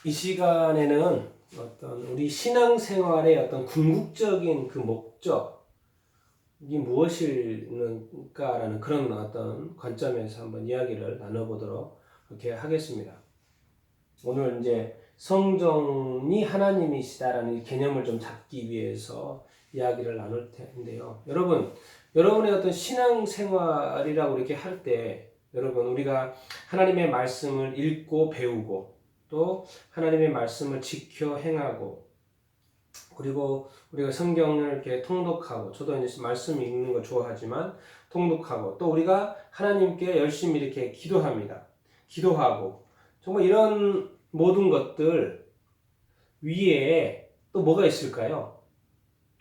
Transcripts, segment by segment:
이 시간에는 어떤 우리 신앙생활의 어떤 궁극적인 그 목적이 무엇일까라는 그런 어떤 관점에서 한번 이야기를 나눠보도록 이렇게 하겠습니다. 오늘 이제 성전이 하나님이시다라는 개념을 좀 잡기 위해서 이야기를 나눌 텐데요. 여러분의 어떤 신앙생활이라고 이렇게 할 때 여러분 우리가 하나님의 말씀을 읽고 배우고 또 하나님의 말씀을 지켜 행하고 그리고 우리가 성경을 이렇게 통독하고 저도 이제 말씀 읽는 거 좋아하지만 통독하고 또 우리가 하나님께 열심히 이렇게 기도합니다. 기도하고 정말 이런 모든 것들 위에 또 뭐가 있을까요?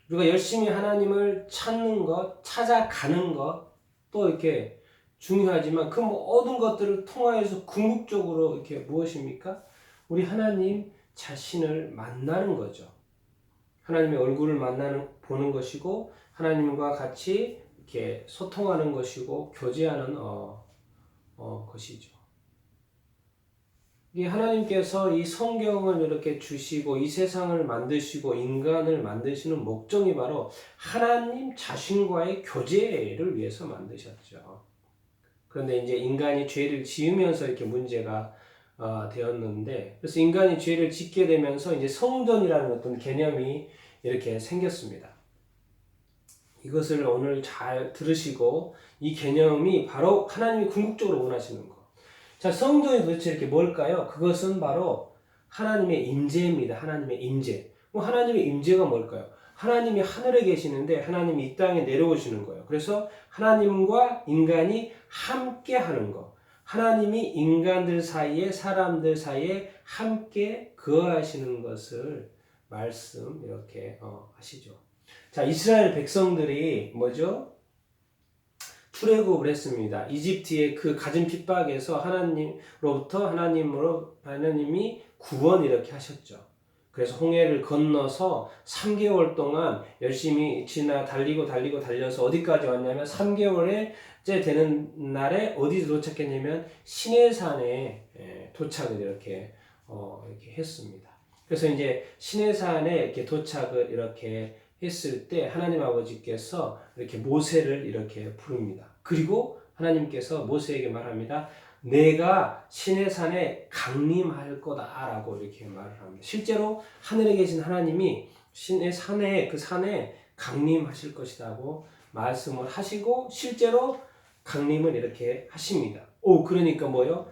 우리가 열심히 하나님을 찾는 것, 찾아가는 것, 또 이렇게 중요하지만 그 모든 것들을 통하여서 궁극적으로 이렇게 무엇입니까? 우리 하나님 자신을 만나는 거죠. 하나님의 얼굴을 보는 것이고 하나님과 같이 이렇게 소통하는 것이고 교제하는 것이죠. 이 하나님께서 이 성경을 이렇게 주시고 이 세상을 만드시고 인간을 만드시는 목적이 바로 하나님 자신과의 교제를 위해서 만드셨죠. 그런데 이제 인간이 죄를 지으면서 이렇게 문제가 되었는데, 그래서 인간이 죄를 짓게 되면서 이제 성전이라는 어떤 개념이 이렇게 생겼습니다. 이것을 오늘 잘 들으시고 이 개념이 바로 하나님이 궁극적으로 원하시는 것. 자, 성전이 도대체 이렇게 뭘까요? 그것은 바로 하나님의 임재입니다. 하나님의 임재. 하나님의 임재가 뭘까요? 하나님이 하늘에 계시는데 하나님이 이 땅에 내려오시는 거예요. 그래서 하나님과 인간이 함께 하는 것. 하나님이 인간들 사이에 사람들 사이에 함께 거하시는 것을 말씀 이렇게 하시죠. 자, 이스라엘 백성들이 뭐죠? 출애굽을 했습니다. 이집트의 그 갖은 핍박에서 하나님이 구원 이렇게 하셨죠. 그래서 홍해를 건너서 3개월 동안 열심히 달려서 어디까지 왔냐면 3개월째 되는 날에 어디 도착했냐면 시내산에 도착을 이렇게 했습니다. 그래서 이제 시내산에 이렇게 도착을 이렇게 했을 때 하나님 아버지께서 이렇게 모세를 이렇게 부릅니다. 그리고 하나님께서 모세에게 말합니다. 내가 시내산에 강림할 거다라고 이렇게 말을 합니다. 실제로 하늘에 계신 하나님이 시내산에 그 산에 강림하실 것이라고 말씀을 하시고 실제로 강림을 이렇게 하십니다. 그러니까 뭐요?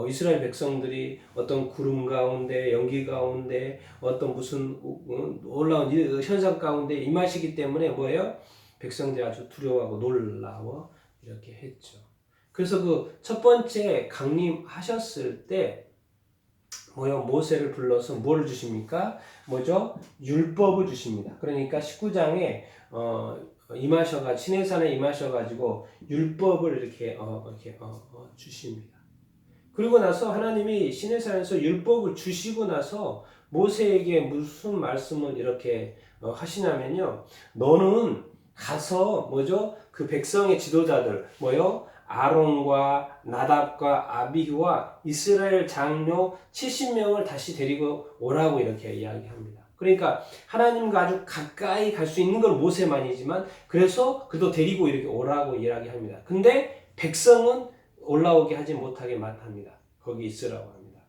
이스라엘 백성들이 어떤 구름 가운데 연기 가운데 어떤 무슨 놀라운 현상 가운데 임하시기 때문에 뭐예요? 백성들이 아주 두려워하고 놀라워 이렇게 했죠. 그래서 그 첫 번째 강림하셨을 때 뭐요? 모세를 불러서 뭐를 주십니까? 뭐죠? 율법을 주십니다. 그러니까 19장에 시내산에 임하셔가지고 율법을 이렇게 주십니다. 그리고 나서 하나님이 시내산에서 율법을 주시고 나서 모세에게 무슨 말씀을 이렇게 하시냐면요. 너는 가서 뭐죠? 그 백성의 지도자들 뭐요? 아론과 나답과 아비후와 이스라엘 장로 70명을 다시 데리고 오라고 이렇게 이야기합니다. 그러니까 하나님과 아주 가까이 갈 수 있는 건 모세만이지만 그래서 그도 데리고 이렇게 오라고 이야기합니다. 근데 백성은 올라오게 하지 못하게 합니다. 거기 있으라고 합니다.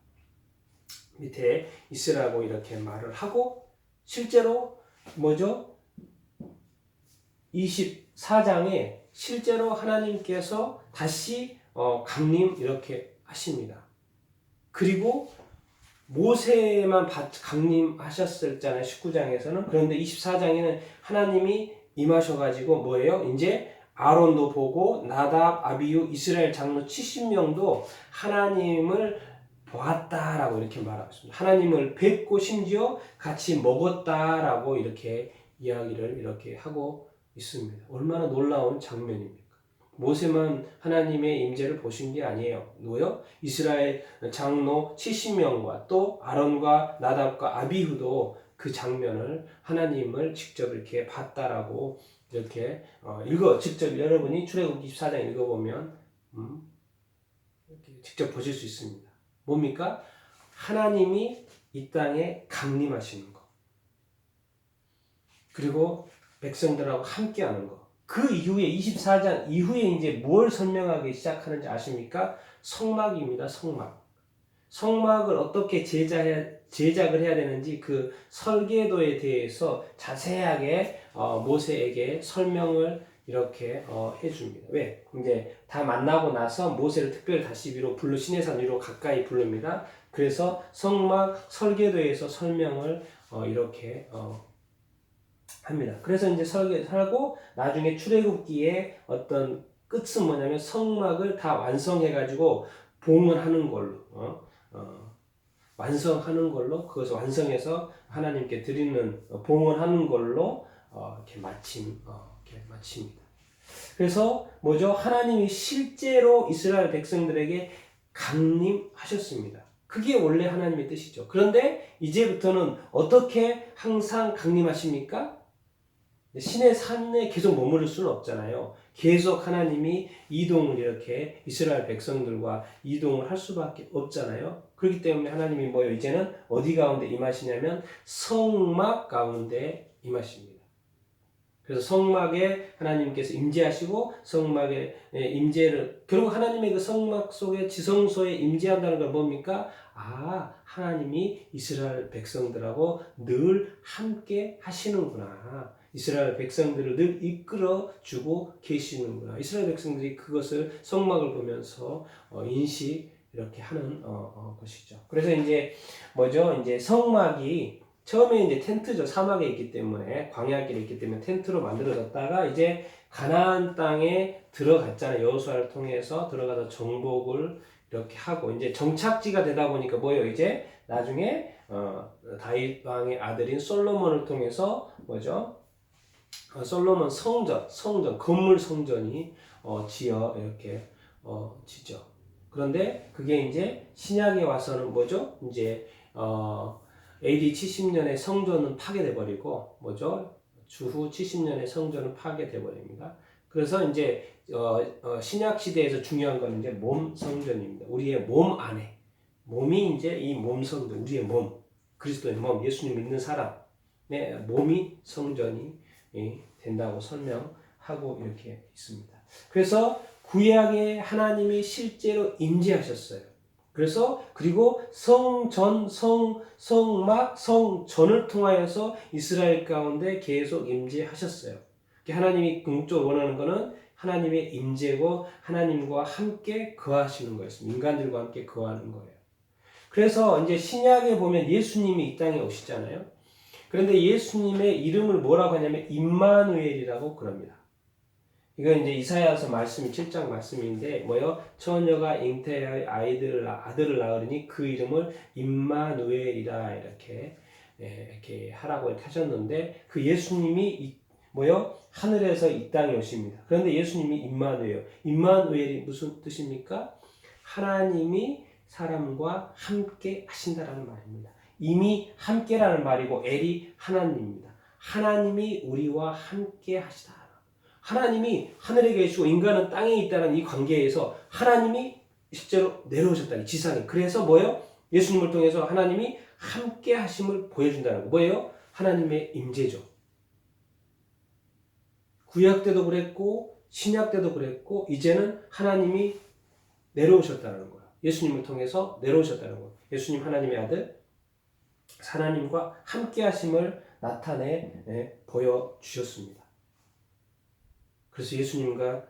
밑에 있으라고 이렇게 말을 하고 실제로 뭐죠? 24장에 실제로 하나님께서 다시 강림 이렇게 하십니다. 그리고 모세만 강림하셨었잖아요. 19장에서는. 그런데 24장에는 하나님이 임하셔가지고 뭐예요? 이제 아론도 보고 나답, 아비후, 이스라엘 장로 70명도 하나님을 보았다라고 이렇게 말하고 있습니다. 하나님을 뵙고 심지어 같이 먹었다라고 이렇게 이야기를 이렇게 하고 있습니다. 얼마나 놀라운 장면입니까? 모세만 하나님의 임재를 보신 게 아니에요. 누구요? 이스라엘 장로 70명과 또 아론과 나답과 아비후도 그 장면을 하나님을 직접 이렇게 봤다라고 이렇게 직접 여러분이 출애굽 24장 읽어보면 이렇게 직접 보실 수 있습니다. 뭡니까? 하나님이 이 땅에 강림하시는 거. 그리고 백성들하고 함께하는 거. 그 이후에 24장 이후에 이제 뭘 설명하기 시작하는지 아십니까? 성막입니다. 성막. 성막을 어떻게 제작을 해야 되는지 그 설계도에 대해서 자세하게 모세에게 설명을 이렇게 해줍니다. 왜? 이제 다 만나고 나서 모세를 특별히 다시 시내산 위로 가까이 부릅니다. 그래서 성막 설계도에서 설명을 이렇게 합니다. 그래서 이제 설계하고 나중에 출애굽기에 어떤 끝은 뭐냐면 성막을 다 완성해가지고 봉헌하는 걸로 완성하는 걸로 그것을 완성해서 하나님께 드리는 봉헌하는 걸로 이렇게 마칩니다. 그래서 뭐죠? 하나님이 실제로 이스라엘 백성들에게 강림하셨습니다. 그게 원래 하나님의 뜻이죠. 그런데 이제부터는 어떻게 항상 강림하십니까? 신의 산에 계속 머무를 수는 없잖아요. 계속 하나님이 이동을 이렇게 이스라엘 백성들과 이동을 할 수밖에 없잖아요. 그렇기 때문에 하나님이 뭐요? 이제는 어디 가운데 임하시냐면 성막 가운데 임하십니다. 그래서 성막에 하나님께서 임재하시고 성막에 임재를 결국 하나님의 그 성막 속에 지성소에 임재한다는 건 뭡니까? 하나님이 이스라엘 백성들하고 늘 함께 하시는구나. 이스라엘 백성들을 늘 이끌어 주고 계시는구나. 이스라엘 백성들이 그것을 성막을 보면서 인식 이렇게 하는 것이죠. 그래서 이제 뭐죠? 이제 성막이 처음에 이제 텐트죠. 사막에 있기 때문에 광야길에 있기 때문에 텐트로 만들어졌다가 이제 가나안 땅에 들어갔잖아요. 여호수아를 통해서 들어가서 정복을 이렇게 하고 이제 정착지가 되다 보니까 뭐예요? 이제 나중에 다윗 왕의 아들인 솔로몬을 통해서 뭐죠? 솔로몬 성전, 건물 성전이 이렇게 지죠. 그런데 그게 이제 신약에 와서는 뭐죠? 이제 AD 70년에 성전은 파괴돼 버리고 뭐죠? 주후 70년에 성전은 파괴돼 버립니다. 그래서 이제 신약 시대에서 중요한 건 이제 몸 성전입니다. 우리의 몸 안에 몸이 이제 이 몸 성전, 우리의 몸, 그리스도의 몸, 예수님 믿는 사람의 몸이 성전이 된다고 설명하고 이렇게 있습니다. 그래서 구약에 하나님이 실제로 임재하셨어요. 그래서 그리고 성전, 성막, 성전을 통하여서 이스라엘 가운데 계속 임재하셨어요. 하나님이 궁극적으로 원하는 것은 하나님의 임재고 하나님과 함께 거하시는 거였습니다. 인간들과 함께 거하는 거예요. 그래서 이제 신약에 보면 예수님이 이 땅에 오시잖아요. 그런데 예수님의 이름을 뭐라고 하냐면 임마누엘이라고 그럽니다. 이건 이제 이사야서 말씀이 7장 말씀인데 뭐요? 처녀가 잉태하여 아들을 낳으리니 그 이름을 임마누엘이라 이렇게 하라고 이렇게 하셨는데 그 예수님이 뭐요? 하늘에서 이 땅에 오십니다. 그런데 예수님이 임마누엘이 무슨 뜻입니까? 하나님이 사람과 함께 하신다라는 말입니다. 이미 함께라는 말이고 엘이 하나님입니다. 하나님이 우리와 함께 하시다. 하나님이 하늘에 계시고 인간은 땅에 있다는 이 관계에서 하나님이 실제로 내려오셨다. 지상에. 그래서 뭐예요? 예수님을 통해서 하나님이 함께 하심을 보여준다는 거. 뭐예요? 하나님의 임재죠. 구약 때도 그랬고 신약 때도 그랬고 이제는 하나님이 내려오셨다는 거예요. 예수님을 통해서 내려오셨다는 거예요. 예수님 하나님의 아들 하나님과 함께 하심을 나타내 보여주셨습니다. 그래서 예수님과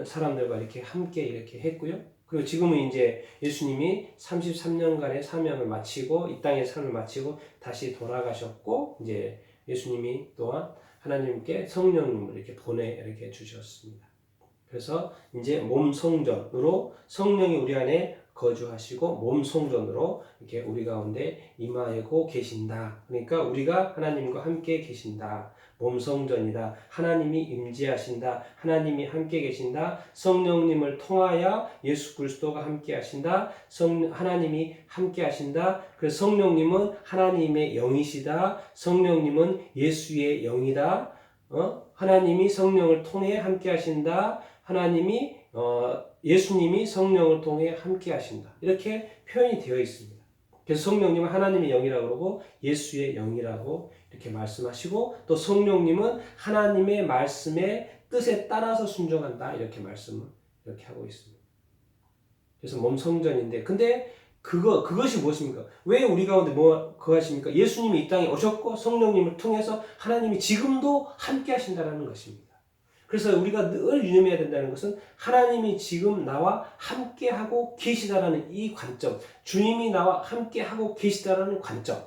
사람들과 이렇게 함께 이렇게 했고요. 그리고 지금은 이제 예수님이 33년간의 사명을 마치고 이 땅의 삶을 마치고 다시 돌아가셨고 이제 예수님이 또한 하나님께 성령님을 이렇게 이렇게 주셨습니다. 그래서 이제 몸 성전으로 성령이 우리 안에 거주하시고 몸 성전으로 이렇게 우리 가운데 임하고 계신다. 그러니까 우리가 하나님과 함께 계신다. 몸 성전이다. 하나님이 임재하신다. 하나님이 함께 계신다. 성령님을 통하여 예수 그리스도가 함께 하신다. 하나님이 함께 하신다. 그래서 성령님은 하나님의 영이시다. 성령님은 예수의 영이다. 하나님이 성령을 통해 함께 하신다. 예수님이 성령을 통해 함께 하신다. 이렇게 표현이 되어 있습니다. 그래서 성령님은 하나님의 영이라고 그러고 예수의 영이라고 이렇게 말씀하시고, 또 성령님은 하나님의 말씀의 뜻에 따라서 순종한다 이렇게 말씀을 이렇게 하고 있습니다. 그래서 몸 성전인데, 근데 그것이 무엇입니까? 왜 우리 가운데 거하십니까? 예수님이 이 땅에 오셨고 성령님을 통해서 하나님이 지금도 함께 하신다는 것입니다. 그래서 우리가 늘 유념해야 된다는 것은 하나님이 지금 나와 함께 하고 계시다라는 이 관점, 주님이 나와 함께 하고 계시다라는 관점,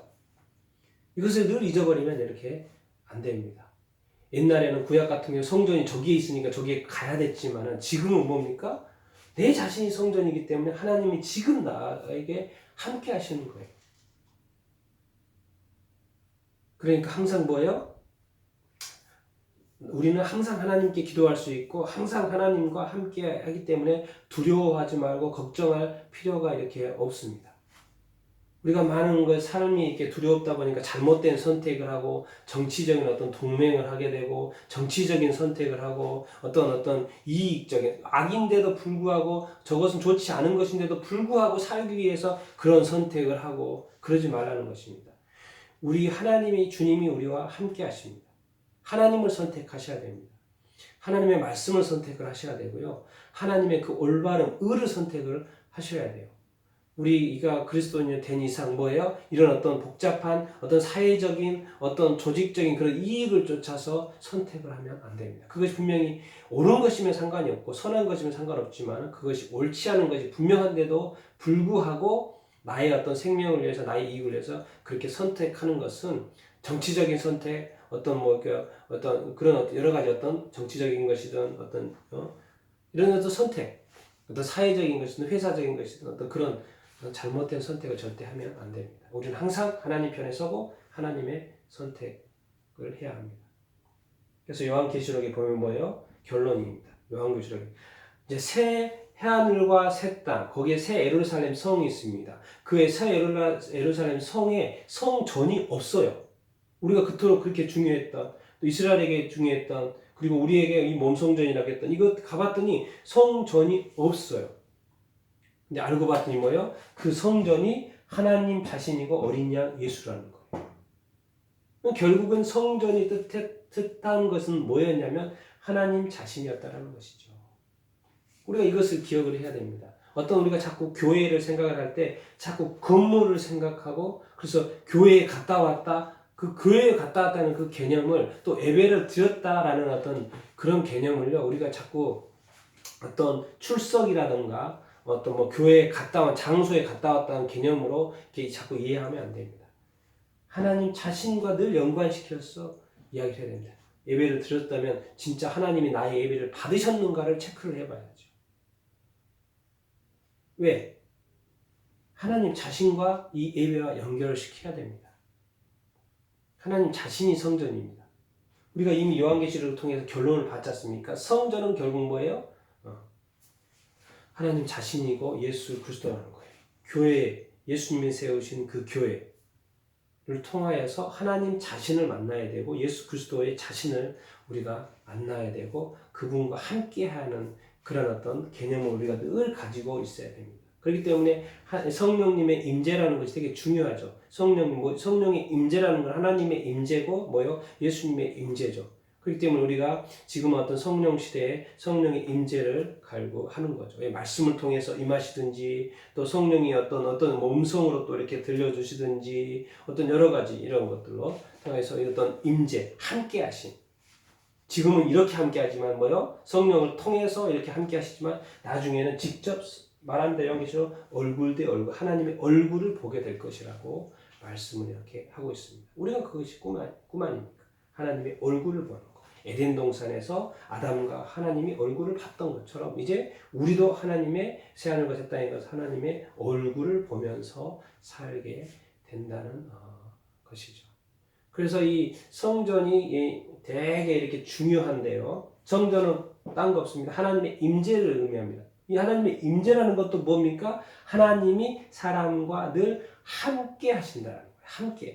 이것을 늘 잊어버리면 이렇게 안 됩니다. 옛날에는 구약 같은 경우 성전이 저기에 있으니까 저기에 가야 됐지만은 지금은 뭡니까? 내 자신이 성전이기 때문에 하나님이 지금 나에게 함께 하시는 거예요. 그러니까 항상 뭐예요? 우리는 항상 하나님께 기도할 수 있고 항상 하나님과 함께 하기 때문에 두려워하지 말고 걱정할 필요가 이렇게 없습니다. 우리가 많은 것 삶이 이렇게 두렵다 보니까 잘못된 선택을 하고 정치적인 어떤 동맹을 하게 되고 정치적인 선택을 하고 어떤 이익적인 악인데도 불구하고 저것은 좋지 않은 것인데도 불구하고 살기 위해서 그런 선택을 하고 그러지 말라는 것입니다. 우리 하나님이 주님이 우리와 함께 하십니다. 하나님을 선택하셔야 됩니다. 하나님의 말씀을 선택을 하셔야 되고요. 하나님의 그 올바른 의를 선택을 하셔야 돼요. 우리가 그리스도인이 된 이상 뭐예요? 이런 어떤 복잡한 어떤 사회적인 어떤 조직적인 그런 이익을 쫓아서 선택을 하면 안 됩니다. 그것이 분명히 옳은 것이면 상관이 없고 선한 것이면 상관없지만 그것이 옳지 않은 것이 분명한데도 불구하고 나의 어떤 생명을 위해서 나의 이익을 위해서 그렇게 선택하는 것은 정치적인 선택, 어떤 그런 여러 가지 어떤 정치적인 것이든 이런 어떤 선택, 어떤 사회적인 것이든 회사적인 것이든 어떤 그런 잘못된 선택을 절대 하면 안 됩니다. 우리는 항상 하나님 편에 서고 하나님의 선택을 해야 합니다. 그래서 요한계시록에 보면 뭐예요? 결론입니다. 요한계시록에 이제 새 해하늘과 새 땅, 거기에 새 예루살렘 성이 있습니다. 그의 새 예루살렘 성에 성전이 없어요. 우리가 그토록 그렇게 중요했던, 또 이스라엘에게 중요했던, 그리고 우리에게 이 몸성전이라고 했던 이거 가봤더니 성전이 없어요. 근데 알고 봤더니 뭐예요? 그 성전이 하나님 자신이고 어린 양 예수라는 거예요. 결국은 성전이 뜻한 것은 뭐였냐면 하나님 자신이었다는 것이죠. 우리가 이것을 기억을 해야 됩니다. 우리가 자꾸 교회를 생각을 할 때 자꾸 건물을 생각하고 그래서 교회에 갔다 왔다, 그 교회에 갔다 왔다는 그 개념을 또 예배를 드렸다라는 어떤 그런 개념을요, 우리가 자꾸 어떤 출석이라든가 교회에 갔다 온 장소에 갔다 왔다는 개념으로 이렇게 자꾸 이해하면 안 됩니다. 하나님 자신과 늘 연관시켜서 이야기를 해야 됩니다. 예배를 드렸다면 진짜 하나님이 나의 예배를 받으셨는가를 체크를 해봐야죠. 왜? 하나님 자신과 이 예배와 연결을 시켜야 됩니다. 하나님 자신이 성전입니다. 우리가 이미 요한계시록을 통해서 결론을 받지 않습니까? 성전은 결국 뭐예요? 하나님 자신이고 예수 그리스도라는 거예요. 교회, 예수님이 세우신 그 교회를 통하여서 하나님 자신을 만나야 되고 예수 그리스도의 자신을 우리가 만나야 되고 그분과 함께하는 그런 어떤 개념을 우리가 늘 가지고 있어야 됩니다. 그렇기 때문에 성령님의 임재라는 것이 되게 중요하죠. 성령의 임재라는 건 하나님의 임재고 예수님의 임재죠. 그렇기 때문에 우리가 지금 어떤 성령 시대에 성령의 임재를 갈구하는 거죠. 말씀을 통해서 임하시든지 또 성령이 어떤 음성으로 또 이렇게 들려주시든지 어떤 여러 가지 이런 것들로 통해서 어떤 임재, 함께하신. 지금은 이렇게 함께하지만 성령을 통해서 이렇게 함께하시지만 나중에는 직접 말한다 여기서 얼굴 대 얼굴 하나님의 얼굴을 보게 될 것이라고 말씀을 이렇게 하고 있습니다. 우리가 그것이 꿈 아닙니까? 하나님의 얼굴을 보는 것. 에덴 동산에서 아담과 하나님이 얼굴을 봤던 것처럼 이제 우리도 하나님의 새하늘과 새 땅에 가서 하나님의 얼굴을 보면서 살게 된다는 것이죠. 그래서 이 성전이 되게 이렇게 중요한데요. 성전은 딴 거 없습니다. 하나님의 임재를 의미합니다. 이 하나님의 임재라는 것도 뭡니까? 하나님이 사람과 늘 함께 하신다는 거예요.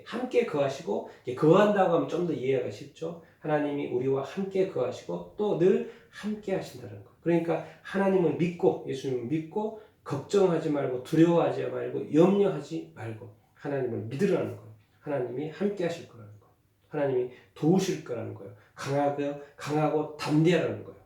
함께 거하시고, 거한다고 하면 좀 더 이해가 쉽죠. 하나님이 우리와 함께 거하시고 또 늘 함께 하신다는 거. 그러니까 하나님을 믿고 예수님을 믿고 걱정하지 말고 두려워하지 말고 염려하지 말고 하나님을 믿으라는 거예요. 하나님이 함께 하실 거라는 거예요. 하나님이 도우실 거라는 거예요. 강하고 담대하라는 거예요.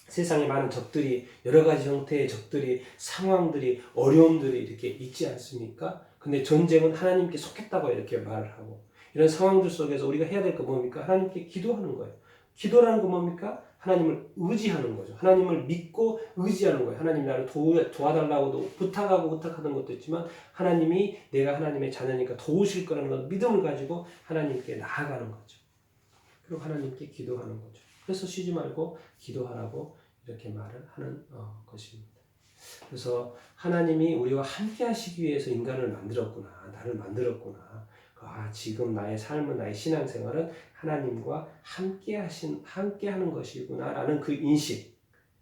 세상에 많은 적들이 여러 가지 형태의 적들이 상황들이 어려움들이 이렇게 있지 않습니까? 근데 전쟁은 하나님께 속했다고 이렇게 말을 하고 이런 상황들 속에서 우리가 해야 될 거 뭡니까? 하나님께 기도하는 거예요. 기도라는 건 뭡니까? 하나님을 의지하는 거죠. 하나님을 믿고 의지하는 거예요. 하나님 나를 도와달라고도 부탁하는 것도 있지만 하나님이 내가 하나님의 자녀니까 도우실 거라는 것 믿음을 가지고 하나님께 나아가는 거죠. 그리고 하나님께 기도하는 거죠. 그래서 쉬지 말고 기도하라고 이렇게 말을 하는 것입니다. 그래서 하나님이 우리와 함께 하시기 위해서 인간을 만들었구나. 나를 만들었구나. 지금 나의 삶은 나의 신앙생활은 하나님과 함께 하는 것이구나 라는 그 인식.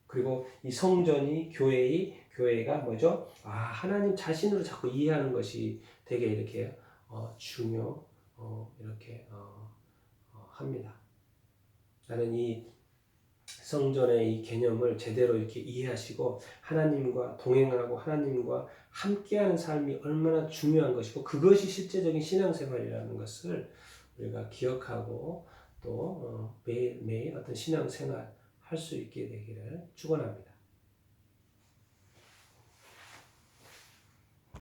그리고 이 성전이 교회가 뭐죠? 하나님 자신으로 자꾸 이해하는 것이 되게 이렇게 이렇게 합니다. 나는 이 성전의 이 개념을 제대로 이렇게 이해하시고 하나님과 동행하고 하나님과 함께하는 삶이 얼마나 중요한 것이고 그것이 실제적인 신앙생활이라는 것을 우리가 기억하고 또 매일매일 어떤 신앙생활 할 수 있게 되기를 축원합니다.